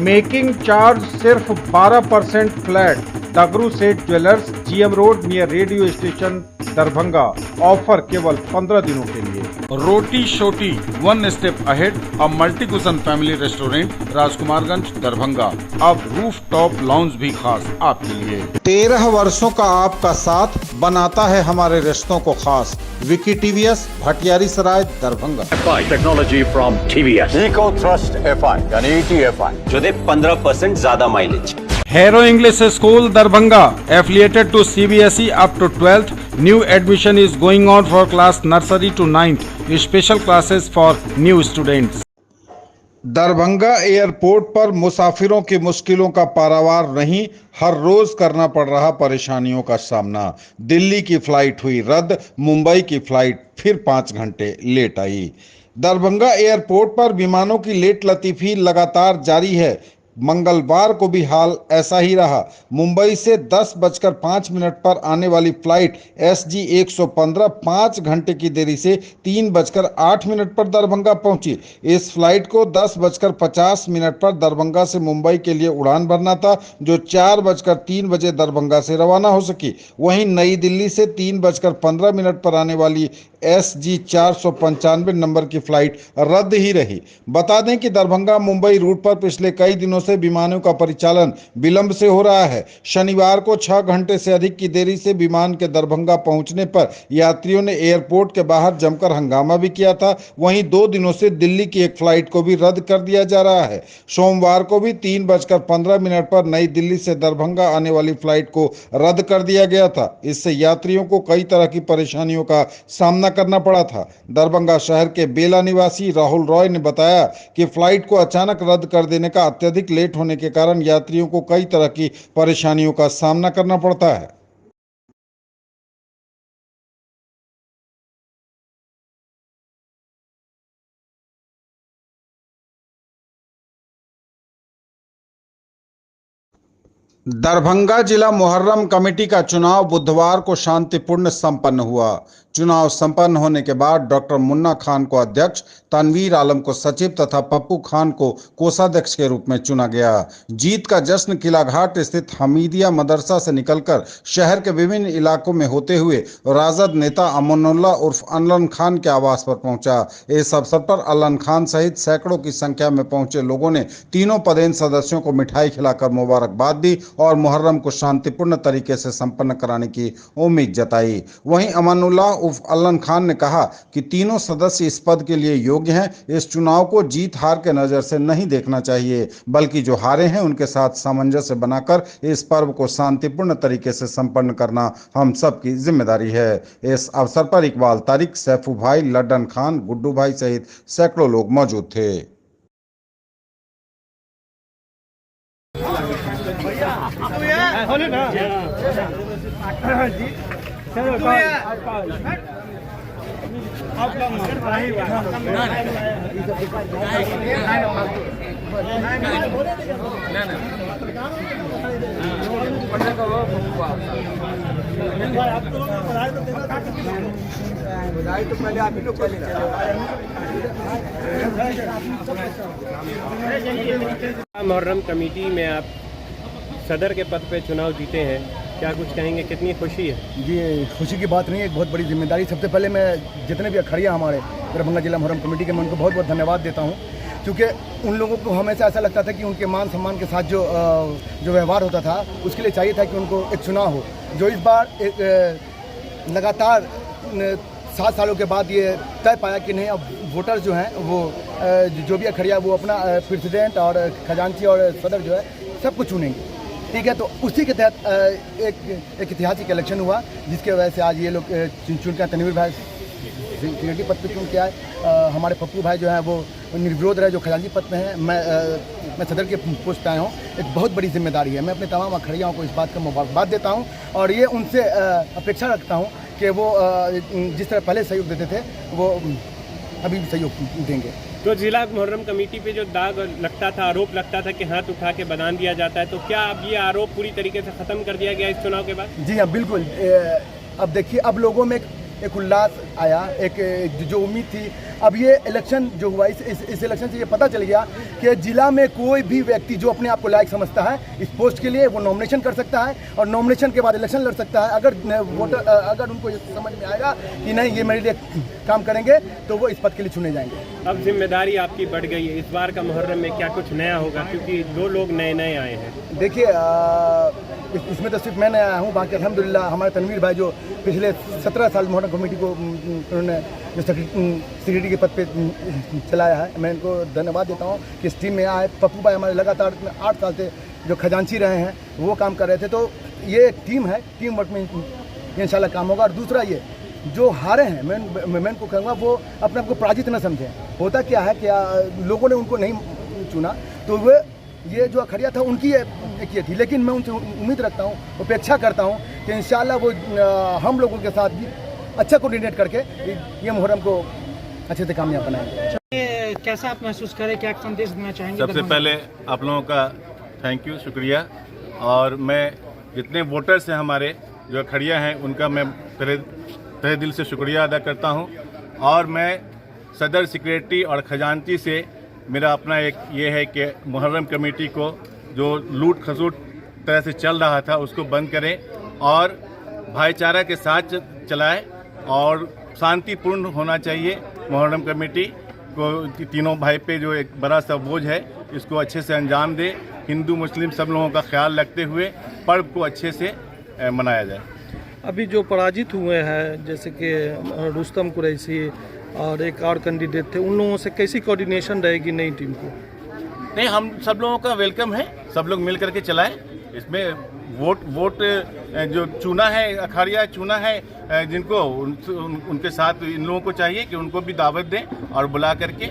Making charge सिर्फ 12% flat. डगरू सेठ jewellers, GM road near radio station, Darbhanga. Offer केवल 15 दिनों के लिए। रोटी शोटी, one step ahead, a multi cushion family restaurant, Rajkumarganj, Darbhanga. अब रूफ टॉप लाउंज भी खास आपके लिए। 13 वर्षों का आपका साथ बनाता है हमारे रिश्तों को खास। Vicky TVS, Bhatiyari Sarai, Darbhanga. Technology from TVS, eco thrust FI यानी ETFI जो दे 15% ज्यादा mileage. Hero English School, Darbhanga, affiliated to CBSE up to 12th. New admission is going on for class nursery to 9th. Special classes for new students. Darbhanga airport पर मुसाफिरों की मुश्किलों का पारावार नहीं, हर रोज करना पड़ रहा परेशानियों का सामना। दिल्ली की फ्लाइट हुई रद्द, मुंबई की फ्लाइट फिर 5 घंटे लेट आई। दरभंगा एयरपोर्ट पर विमानों की लेट लतीफी लगातार जारी है। मंगलवार को भी हाल ऐसा ही रहा। मुंबई से 10:05 पर आने वाली फ्लाइट SG 115 5 घंटे की देरी से 3:08 पर दरभंगा पहुंची। इस फ्लाइट को 10:50 पर दरभंगा से मुंबई के लिए उड़ान भरना था, जो 4:03 दरभंगा से रवाना हो सकी। वहीं नई दिल्ली से 3:15 पर आने वाली SG 495 नंबर की फ्लाइट रद्द ही रही। बता दें कि दरभंगा मुंबई रूट पर पिछले कई दिनों से विमानों का परिचालन विलंब से हो रहा है। शनिवार को 6 घंटे से अधिक की देरी से विमान के दरभंगा पहुंचने पर यात्रियों ने एयरपोर्ट के बाहर जमकर हंगामा भी किया था। वहीं 2 दिनों से दिल्ली की एक फ्लाइट को भी रद्द कर दिया जा रहा है। सोमवार को भी 3:15 पर नई दिल्ली से दरभंगा आने वाली फ्लाइट को रद्द कर दिया गया था। इससे यात्रियों को कई तरह की परेशानियों का सामना करना पड़ा था। दरभंगा शहर के बेला निवासी राहुल रॉय ने बताया कि फ्लाइट को अचानक रद्द कर देने का अत्यधिक लेट होने के कारण यात्रियों को कई तरह की परेशानियों का सामना करना पड़ता है। दरभंगा जिला मुहर्रम कमेटी का चुनाव बुधवार को शांतिपूर्ण संपन्न हुआ। चुनाव संपन्न होने के बाद डॉक्टर मुन्ना खान को अध्यक्ष, तनवीर आलम को सचिव तथा पप्पू खान को कोषाध्यक्ष के रूप में चुना गया। जीत का जश्न किला घाट स्थित हमीदिया मदरसा से निकलकर शहर के विभिन्न इलाकों में होते हुए राजद नेता अमनुल्लाह उर्फ अलन खान के आवास पर पहुंचा। इस अवसर पर अलन खान सहित सैकड़ों की संख्या में पहुंचे लोगों ने तीनों पदेन सदस्यों को मिठाई खिलाकर मुबारकबाद दी और मुहर्रम को शांतिपूर्ण तरीके से संपन्न कराने की उम्मीद जताई। वहीं अमनुल्लाह उर्फ अलन खान ने कहा कि तीनों सदस्य इस पद के लिए योग्य हैं। इस चुनाव को जीत हार के नजर से नहीं देखना चाहिए, बल्कि जो हारे हैं उनके साथ सामंजस्य बनाकर इस पर्व को शांतिपूर्ण तरीके से संपन्न करना हम सबकी जिम्मेदारी है। इस अवसर पर इकबाल तारिक, सैफू भाई, लड्डन खान, गुड्डू भाई सहित सैकड़ों लोग मौजूद थे। मुहर्रम कमेटी में आप सदर के पद पे चुनाव जीते हैं, क्या कुछ कहेंगे? कितनी खुशी है? जी, खुशी की बात नहीं है, एक बहुत बड़ी जिम्मेदारी। सबसे पहले मैं जितने भी अखाड़ियाँ हमारे दरभंगा जिला मुहर्रम कमेटी के, मैं उनको बहुत बहुत धन्यवाद देता हूँ, क्योंकि उन लोगों को हमेशा ऐसा लगता था कि उनके मान सम्मान के साथ जो व्यवहार होता था, उसके लिए चाहिए था कि उनको एक चुनाव हो। जो इस बार लगातार 7 सालों के बाद ये तय पाया कि नहीं, अब वोटर जो हैं वो जो भी अखड़िया वो अपना प्रेसिडेंट और खजांची और सदर जो है सबको चुनेंगे। ठीक है, तो उसी के तहत एक ऐतिहासिक इलेक्शन हुआ, जिसके वजह से आज ये लोग चुन के तनवीर भाई सिक्योरिटी पद पे चुन के आए। हमारे पप्पू भाई जो हैं वो निर्विरोध रहे, जो खजांची पद पे हैं। मैं सदर के पोस्ट पे आया हूँ। एक बहुत बड़ी जिम्मेदारी है। मैं अपने तमाम अखड़ियाओं को इस बात का मुबारकबाद देता हूँ और ये उनसे अपेक्षा रखता हूँ कि वो जिस तरह पहले सहयोग देते थे वो अभी भी सहयोग देंगे। तो जिला मुहर्रम कमेटी पे जो दाग लगता था, आरोप लगता था कि हाथ उठा के बयान दिया जाता है, तो क्या अब ये आरोप पूरी तरीके से ख़त्म कर दिया गया इस चुनाव के बाद? जी हाँ, बिल्कुल। अब देखिए, अब लोगों में एक उल्लास आया, एक जो उम्मीद थी। अब ये इलेक्शन जो हुआ, इस इलेक्शन से ये पता चल गया कि जिला में कोई भी व्यक्ति जो अपने आप को लायक समझता है इस पोस्ट के लिए, वो नॉमिनेशन कर सकता है और नॉमिनेशन के बाद इलेक्शन लड़ सकता है। अगर उनको ये समझ में आएगा कि नहीं ये मेरे लिए काम करेंगे तो वो इस पद के लिए चुने जाएंगे। अब जिम्मेदारी आपकी बढ़ गई है, इस बार का मुहर्रम में क्या कुछ नया होगा, क्योंकि 2 लोग नए आए हैं? देखिए, इसमें तो सिर्फ मैं नया आया हूँ, बाकी अल्हम्दुलिल्लाह हमारे तनवीर भाई जो पिछले 17 साल मुहर्रम कमेटी को उन्होंने जो सेक्रेटरी के पद पे चलाया है, मैं इनको धन्यवाद देता हूँ कि इस टीम में आए। पप्पू भाई हमारे लगातार 8 साल से जो खजांची रहे हैं वो काम कर रहे थे। तो ये एक टीम है, टीम वर्क में इंशाल्लाह काम होगा। और दूसरा ये जो हारे हैं, मैं उनको कहूँगा वो अपने आप को पराजित न समझें। होता क्या है कि लोगों ने उनको नहीं चुना तो वे ये जो अखड़िया था उनकी ये थी, लेकिन मैं उनसे उम्मीद रखता हूँ, अपेक्षा करता हूँ कि इंशाल्लाह वो हम लोगों के साथ भी अच्छा कोऑर्डिनेट करके ये मुहर्रम को अच्छे से कामयाब बनाएंगे। कैसा आप महसूस करें, क्या संदेश देना चाहेंगे? सबसे पहले आप लोगों का थैंक यू, शुक्रिया। और मैं जितने वोटर्स हैं हमारे जो अखड़िया हैं उनका मैं तहे दिल से शुक्रिया अदा करता हूं। और मैं सदर सेक्रेटरी और खजांची से मेरा अपना एक ये है कि मुहर्रम कमेटी को जो लूट खसूट तरह से चल रहा था उसको बंद करें और भाईचारा के साथ चलाएं और शांतिपूर्ण होना चाहिए। मुहर्रम कमेटी को तीनों भाई पे जो एक बड़ा सा बोझ है इसको अच्छे से अंजाम दे, हिंदू मुस्लिम सब लोगों का ख्याल रखते हुए पर्व को अच्छे से मनाया जाए। अभी जो पराजित हुए हैं जैसे कि रुस्तम कुरैशी और एक और कैंडिडेट थे, उन लोगों से कैसी कोऑर्डिनेशन रहेगी नई टीम को? नहीं, हम सब लोगों का वेलकम है, सब लोग मिल करके चलाएं। इसमें वोट जो चुना है, अखाड़िया चुना है जिनको उनके साथ इन लोगों को चाहिए कि उनको भी दावत दें और बुला करके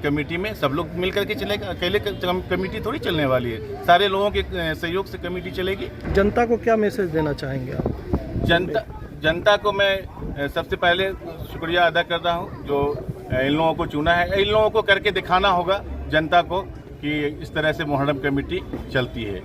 कमेटी में सब लोग मिल करके चलेगा। अकेले कमेटी थोड़ी चलने वाली है, सारे लोगों के सहयोग से कमेटी चलेगी। जनता को क्या मैसेज देना चाहेंगे आप? जनता को मैं सबसे पहले शुक्रिया अदा कर रहा हूँ जो इन लोगों को चुना है। इन लोगों को करके दिखाना होगा जनता को कि इस तरह से मुहर्रम कमेटी चलती है।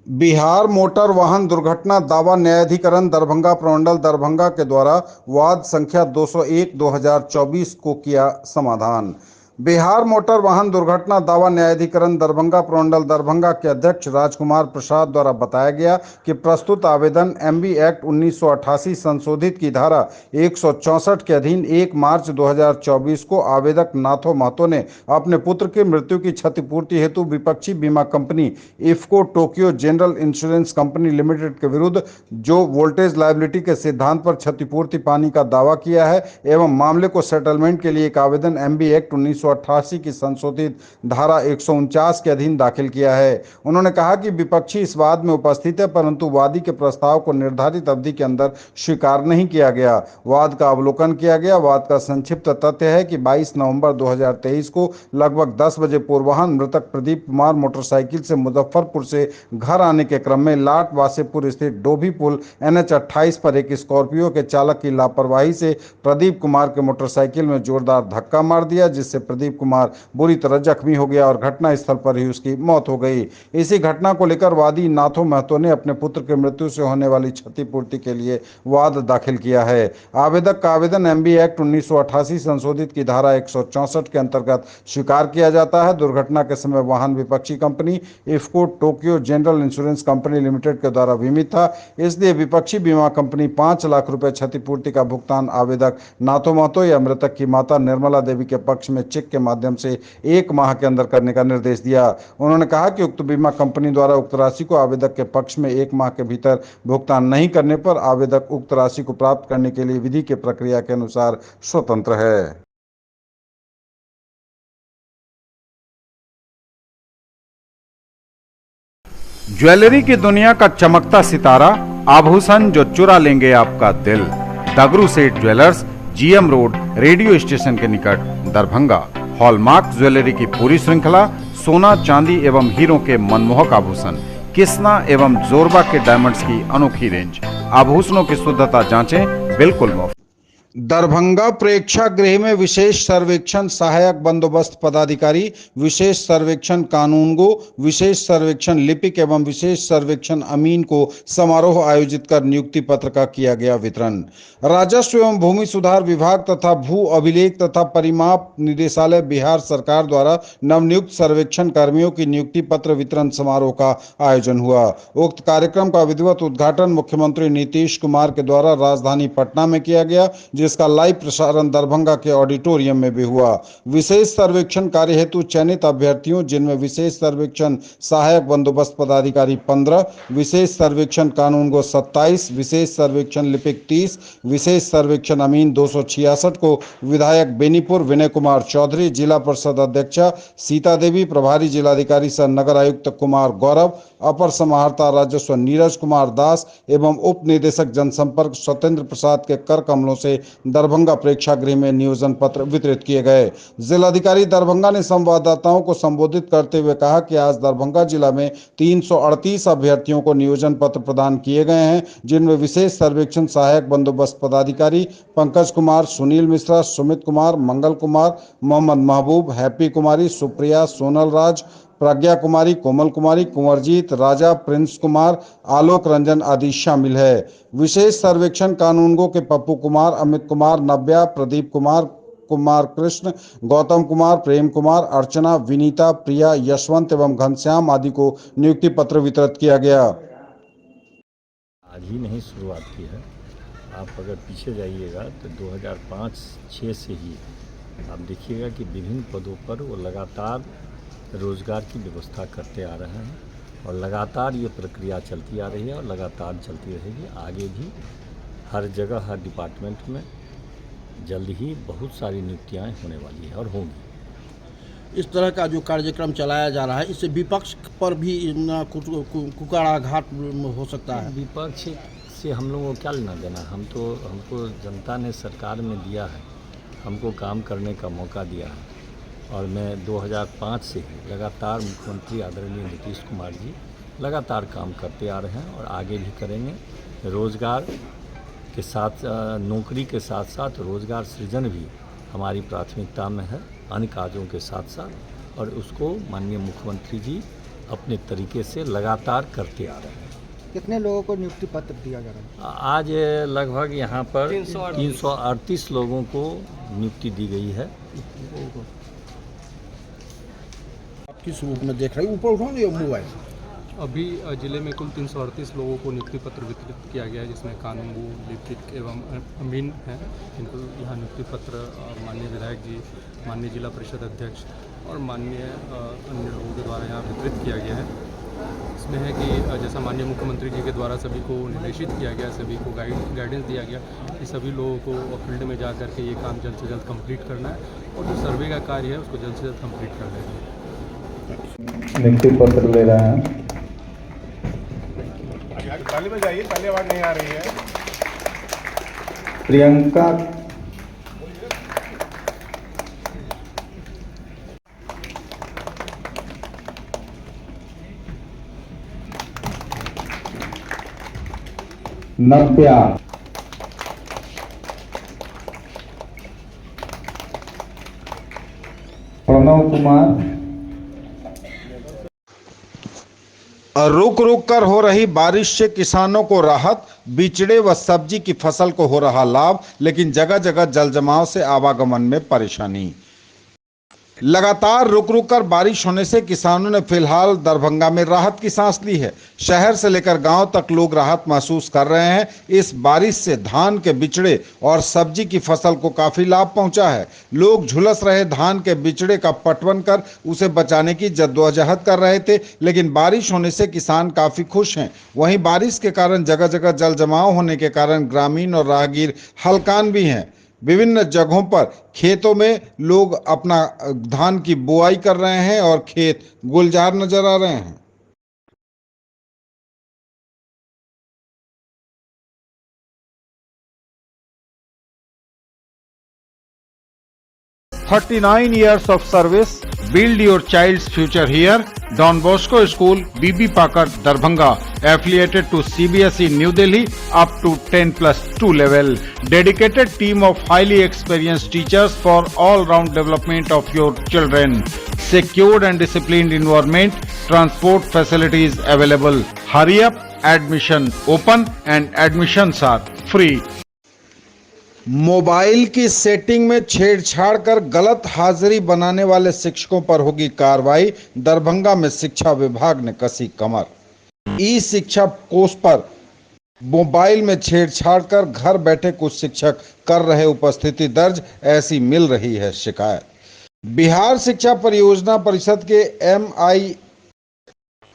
बिहार मोटर वाहन दुर्घटना दावा न्यायाधिकरण दरभंगा प्रमंडल दरभंगा के द्वारा वाद संख्या 201/2024 को किया समाधान। बिहार मोटर वाहन दुर्घटना दावा न्यायाधिकरण दरभंगा प्रमंडल दरभंगा के अध्यक्ष राजकुमार प्रसाद द्वारा बताया गया कि प्रस्तुत आवेदन एमबी एक्ट 1988 संशोधित की धारा 164 के अधीन 1 मार्च 2024 को आवेदक नाथो महतो ने अपने पुत्र की मृत्यु की क्षतिपूर्ति हेतु विपक्षी बीमा company IFFCO Tokyo general insurance company limited के विरुद्ध जो वोल्टेज लायबिलिटी के सिद्धांत पर क्षतिपूर्ति पाने का दावा किया है एवं मामले को सेटलमेंट के लिए एक आवेदन एमबी एक्ट 1988 की संशोधित धारा 149 के अधीन दाखिल किया है। उन्होंने कहा कि विपक्षी इस वाद में उपस्थित है परंतु वादी के प्रस्ताव को निर्धारित अवधि के अंदर स्वीकार नहीं किया गया। वाद का अवलोकन किया गया। वाद का संक्षिप्त तथ्य है कि 22 नवंबर 2023 को लगभग 10 बजे पूर्वाह्न मृतक प्रदीप कुमार मोटरसाइकिल से मुजफ्फरपुर से घर आने के क्रम में लाट वासेपुर स्थित डोभी पुल NH 28 पर एक स्कॉर्पियो के चालक की लापरवाही से प्रदीप कुमार के मोटरसाइकिल में जोरदार धक्का मार दिया जिससे प्रदीप कुमार बुरी तरह जख्मी हो गया और घटना स्थल पर ही उसकी मौत हो गई। इसी घटना को लेकर वादी नाथो महतो ने अपने पुत्र की मृत्यु से होने वाली क्षतिपूर्ति के लिए वाद दाखिल किया है। आवेदक का आवेदन एमबी एक्ट 1988 संशोधित की धारा 164 के अंतर्गत स्वीकार किया जाता है। दुर्घटना के समय वाहन विपक्षी company IFFCO Tokyo general insurance company limited के द्वारा बीमित था, इसलिए विपक्षी बीमा कंपनी 5 लाख रुपए क्षतिपूर्ति का भुगतान आवेदक नाथो महतो या मृतक की माता निर्मला देवी के पक्ष में चेक के माध्यम से 1 माह के अंदर करने का निर्देश दिया। उन्होंने कहा कि उक्त बीमा कंपनी द्वारा उक्त राशि को आवेदक के पक्ष में 1 माह के भीतर भुगतान नहीं करने पर आवेदक उक्त राशि को प्राप्त करने के लिए विधि के प्रक्रिया के अनुसार स्वतंत्र है। ज्वेलरी की दुनिया का चमकता सितारा, आभूषण जो चुरा लेंगे आपका दिल। दगरू सेठ jewellers, GM road, radio station के निकट, दरभंगा। हॉलमार्क ज्वेलरी की पूरी श्रृंखला, सोना, चांदी एवं हीरों के मनमोहक आभूषण, किस्ना एवं जोरबा के डायमंड्स की अनोखी रेंज। आभूषणों की शुद्धता जांचें, बिल्कुल मुफ्त। दरभंगा प्रेक्षागृह में विशेष सर्वेक्षण सहायक बंदोबस्त पदाधिकारी, विशेष सर्वेक्षण कानूनगो, विशेष सर्वेक्षण लिपिक एवं विशेष सर्वेक्षण अमीन को समारोह आयोजित कर नियुक्ति पत्र का किया गया वितरण। राजस्व एवं भूमि सुधार विभाग तथा भू अभिलेख तथा परिमाप निदेशालय बिहार सरकार द्वारा नवनियुक्त सर्वेक्षण कर्मियों की नियुक्ति पत्र वितरण समारोह का आयोजन हुआ। उक्त कार्यक्रम का विधिवत उद्घाटन मुख्यमंत्री नीतीश कुमार के द्वारा राजधानी पटना में किया गया, जिसका लाइव प्रसारण दरभंगा के ऑडिटोरियम में भी हुआ। विशेष सर्वेक्षण कार्य हेतु चयनित अभ्यर्थियों, जिनमें विशेष सर्वेक्षण सहायक बंदोबस्त पदाधिकारी 15, विशेष सर्वेक्षण कानूनगो 27, विशेष सर्वेक्षण लिपिक 30, विशेष सर्वेक्षण अमीन 266 को विधायक बेनीपुर विनय कुमार चौधरी, जिला परिषद अध्यक्षा सीता देवी, प्रभारी जिलाधिकारी सह नगर आयुक्त कुमार गौरव, अपर समाहर्ता राजस्व नीरज कुमार दास एवं उप निदेशक जनसंपर्क स्वतंत्र प्रसाद के कर कमलों से दरभंगा प्रेक्षागृह में नियोजन पत्र वितरित किए गए। जिलाधिकारी दरभंगा ने संवाददाताओं को संबोधित करते हुए कहा कि आज दरभंगा जिला में 338 अभ्यर्थियों को नियोजन पत्र प्रदान किए गए हैं, जिनमें विशेष सर्वेक्षण सहायक बंदोबस्त पदाधिकारी पंकज कुमार, सुनील मिश्रा, सुमित कुमार, मंगल कुमार, मोहम्मद महबूब, हैप्पी कुमारी, सुप्रिया, सोनल राज, प्रज्ञा कुमारी, कोमल कुमारी, कुंवरजीत, राजा, प्रिंस कुमार, आलोक रंजन आदि शामिल है। विशेष सर्वेक्षण कानूनगो के पप्पू कुमार, अमित कुमार, नव्या, प्रदीप कुमार, कुमार कृष्ण, गौतम कुमार, प्रेम कुमार, अर्चना, विनीता, प्रिया, यशवंत एवं घनश्याम आदि को नियुक्ति पत्र वितरित किया गया। आज ही नहीं शुरुआत की है, आप अगर पीछे जाइएगा तो 2005-06 से ही आप देखिएगा कि विभिन्न पदों पर वो लगातार रोजगार की व्यवस्था करते आ रहे हैं और लगातार ये प्रक्रिया चलती आ रही है और लगातार चलती रहेगी। आगे भी हर जगह, हर डिपार्टमेंट में जल्द ही बहुत सारी नियुक्तियाँ होने वाली है और होंगी। इस तरह का जो कार्यक्रम चलाया जा रहा है, इससे विपक्ष पर भी कुकड़ाघात हो सकता है। विपक्ष से हम लोगों को क्या लेना देना, हमको जनता ने सरकार में दिया है, हमको काम करने का मौका दिया है और मैं 2005 से ही लगातार मुख्यमंत्री आदरणीय नीतीश कुमार जी लगातार काम करते आ रहे हैं और आगे भी करेंगे। रोज़गार के साथ, नौकरी के साथ साथ रोज़गार सृजन भी हमारी प्राथमिकता में है, अन्य कार्यों के साथ साथ, और उसको माननीय मुख्यमंत्री जी अपने तरीके से लगातार करते आ रहे हैं। कितने लोगों को नियुक्ति पत्र दिया जा रहा है? आज लगभग यहाँ पर 338 लोगों को नियुक्ति दी गई है। किस रूप में देख रहे हैं? ऊपर उठाओ ये मोबाइल। अभी जिले में कुल 338 लोगों को नियुक्ति पत्र वितरित किया गया है, जिसमें कानूनगो, लिपिक एवं अमीन हैं, जिनको यहाँ नियुक्ति पत्र माननीय विधायक जी, माननीय जिला परिषद अध्यक्ष और माननीय अन्य लोगों के द्वारा यहाँ वितरित किया गया है। इसमें है कि जैसा माननीय मुख्यमंत्री जी के द्वारा सभी को निर्देशित किया गया, सभी को गाइडेंस दिया गया कि सभी लोगों को फील्ड में जा कर के ये काम जल्द से जल्द कंप्लीट करना है और जो सर्वे का कार्य है उसको जल्द से जल्द कंप्लीट कर लेना है। नियुक्ति पत्र ले रहे हैं। ताली बजाइए, ताली आवाज नहीं आ रही है। प्रियंका नव्या, प्रणव कुमार। रुक रुक कर हो रही बारिश से किसानों को राहत, बिचड़े व सब्जी की फसल को हो रहा लाभ, लेकिन जगह जगह जल जमाव से आवागमन में परेशानी। लगातार रुक रुक कर बारिश होने से किसानों ने फिलहाल दरभंगा में राहत की सांस ली है। शहर से लेकर गांव तक लोग राहत महसूस कर रहे हैं। इस बारिश से धान के बिचड़े और सब्जी की फसल को काफी लाभ पहुंचा है। लोग झुलस रहे धान के बिचड़े का पटवन कर उसे बचाने की जद्दोजहद कर रहे थे, लेकिन बारिश होने से किसान काफी खुश हैं। वहीं बारिश के कारण जगह जगह जल जमाव होने के कारण ग्रामीण और राहगीर हलकान भी हैं। विभिन्न जगहों पर खेतों में लोग अपना धान की बुआई कर रहे हैं और खेत गुलजार नजर आ रहे हैं। "39 years of service, build your child's future here." Don Bosco School, BB Pakar, Darbhanga, affiliated to CBSE New Delhi up to 10+2 level. Dedicated team of highly experienced teachers for all-round development of your children. Secured and disciplined environment, transport facilities available. Hurry up, admission open and admissions are free. Mobile की setting में छेड़छाड़ कर गलत हाजिरी बनाने वाले शिक्षकों पर होगी कार्रवाई। दरभंगा में शिक्षा विभाग ने कसी कमर। ई शिक्षा कोष पर मोबाइल में छेड़छाड़ कर घर बैठे कुछ शिक्षक कर रहे उपस्थिति दर्ज, ऐसी मिल रही है शिकायत। बिहार शिक्षा परियोजना परिषद के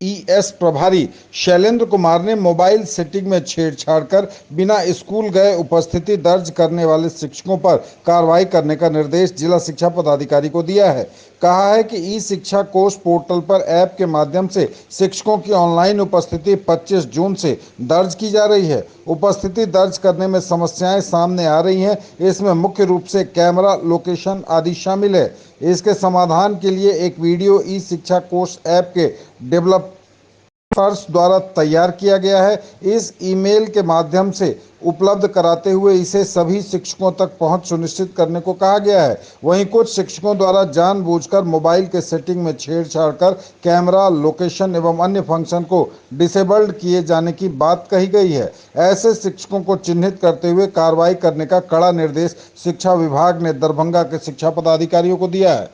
MIES प्रभारी शैलेंद्र कुमार ने मोबाइल सेटिंग में छेड़छाड़ कर बिना स्कूल गए उपस्थिति दर्ज करने वाले शिक्षकों पर कार्रवाई करने का निर्देश जिला शिक्षा पदाधिकारी को दिया है। कहा है कि ई शिक्षा कोष पोर्टल पर ऐप के माध्यम से शिक्षकों की ऑनलाइन उपस्थिति 25 जून से दर्ज की जा रही है। उपस्थिति दर्ज करने में समस्याएं सामने आ रही हैं। इसमें मुख्य रूप से कैमरा, लोकेशन आदि शामिल है। इसके समाधान के लिए एक वीडियो ई शिक्षा कोष ऐप के डेवलपर्स द्वारा तैयार किया गया है। इस ईमेल के माध्यम से उपलब्ध कराते हुए इसे सभी शिक्षकों तक पहुंच सुनिश्चित करने को कहा गया है। वहीं कुछ शिक्षकों द्वारा जानबूझकर मोबाइल के सेटिंग में छेड़छाड़ कर कैमरा, लोकेशन एवं अन्य फंक्शन को डिसेबल्ड किए जाने की बात कही गई है। ऐसे शिक्षकों को चिन्हित करते हुए कार्रवाई करने का कड़ा निर्देश शिक्षा विभाग ने दरभंगा के शिक्षा पदाधिकारियों को दिया है।